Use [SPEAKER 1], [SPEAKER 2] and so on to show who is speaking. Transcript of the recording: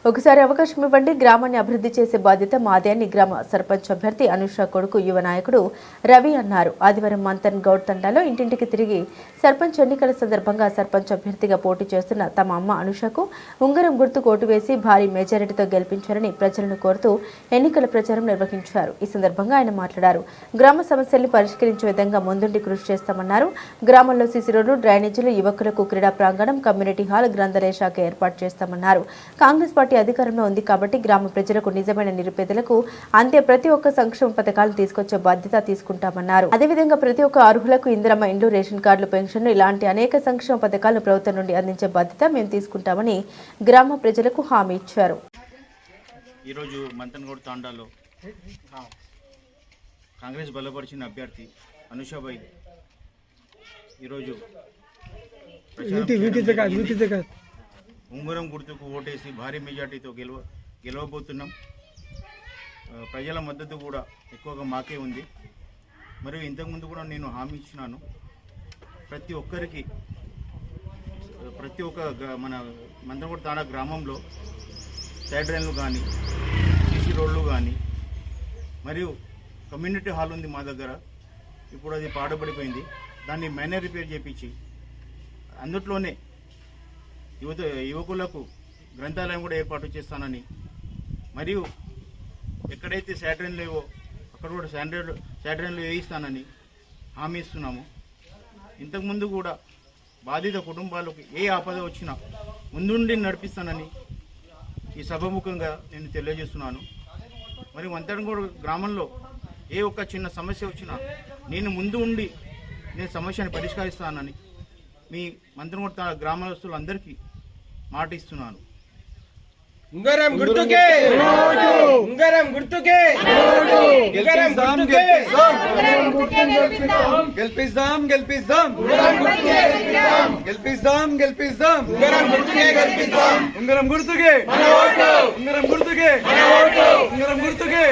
[SPEAKER 1] ఒకసారి అవకాశం ఇవ్వండి, గ్రామాన్ని అభివృద్ధి చేసే బాధ్యత మాదే అని గ్రామ సర్పంచ్ అభ్యర్థి అనుష కొడుకు యువ నాయకుడు రవి అన్నారు. ఆదివారం మంతన్ గౌడ్ తండాలో ఇంటింటికి తిరిగి సర్పంచ్ ఎన్నికల సందర్భంగా సర్పంచ్ అభ్యర్థిగా పోటీ చేస్తున్న తమ అమ్మ అనుషకు ఉంగరం గుర్తుకు ఓటు వేసి భారీ మెజారిటీతో గెలిపించారని ప్రజలను కోరుతూ ఎన్నికల ప్రచారం నిర్వహించారు. ఈ సందర్భంగా ఆయన మాట్లాడారు. గ్రామ సమస్యల్ని పరిష్కరించే విధంగా ముందుండి కృషి చేస్తామన్నారు. గ్రామంలో సీసీ రోడ్లు, డ్రైనేజీలు, యువకులకు క్రీడా ప్రాంగణం, కమ్యూనిటీ హాల్, గ్రంథాలయ శాఖ ఏర్పాటు చేస్తామన్నారు. కాంగ్రెస్ పార్టీ అధికారంలో ఉంది కాబట్టి గ్రామ ప్రజలకు, నిజమైన నిరుపేదలకు అంతే ప్రతి ఒక్క సంక్షేమ పథకాలను తీసుకొచ్చే బాధ్యత తీసుకుంటామన్నారు. అదేవిధంగా ప్రతి ఒక్క అర్హులకు ఇందిరమ్మ ఇండ్లు, రేషన్ కార్డులు, పెన్షన్లు ఇలాంటి అనేక సంక్షేమ పథకాలను ప్రభుత్వం నుండి అందించే బాధ్యత మేము తీసుకుంటామని గ్రామ ప్రజలకు హామీ ఇచ్చారు.
[SPEAKER 2] ఈరోజు మంతన్గౌడ్ తాండాలో కాంగ్రెస్ బలపరిచిన అభ్యర్థి అనుషాబాయి ఈరోజు ఉంగరం గుర్తుకు ఓటేసి భారీ మెజార్టీతో గెలవబోతున్నాం. ప్రజల మద్దతు కూడా ఎక్కువగా మాకే ఉంది. మరియు ఇంతకుముందు కూడా నేను హామీ ఇచ్చినాను, ప్రతి ఒక్క మన మంతన్గౌడ్ తాండా గ్రామంలో సైడ్ డ్రైన్లు కానీ, సీసీ రోడ్లు కానీ, మరియు కమ్యూనిటీ హాల్ ఉంది మా దగ్గర. ఇప్పుడు అది పాడుపడిపోయింది. దాన్ని మైనర్ రిపేర్ చేయించి అందుట్లోనే యువకులకు గ్రంథాలయం కూడా ఏర్పాటు చేస్తానని, మరియు ఎక్కడైతే శాటర్న్ లేవో అక్కడ కూడా శాటర్న్లు వేయిస్తానని హామీ ఇస్తున్నాము. ఇంతకుముందు కూడా బాధిత కుటుంబాలకు ఏ ఆపద వచ్చినా ముందుండి నడిపిస్తానని ఈ సభముఖంగా నేను తెలియజేస్తున్నాను. మరి మంతన్గౌడ్ గ్రామంలో ఏ ఒక్క చిన్న సమస్య వచ్చినా నేను ముందు ఉండి నేను సమస్యను పరిష్కరిస్తానని మీ మంతన్గౌడ్ గ్రామస్తులందరికీ మాట ఇస్తున్నాను.
[SPEAKER 3] ఉంగరం గుర్తుకే, ఉంగరం గుర్తుకే, గెలిపిస్తాం, గెలిపిస్తాం, గెలిపిస్తాం, గెలిపిస్తాం, గెలిపిస్తాం, ఉంగరం గుర్తుకే, గెలిపిస్తాం, ఉంగరం గుర్తుకే, ఉంగరం గుర్తుకే, ఉంగరం గుర్తుకే.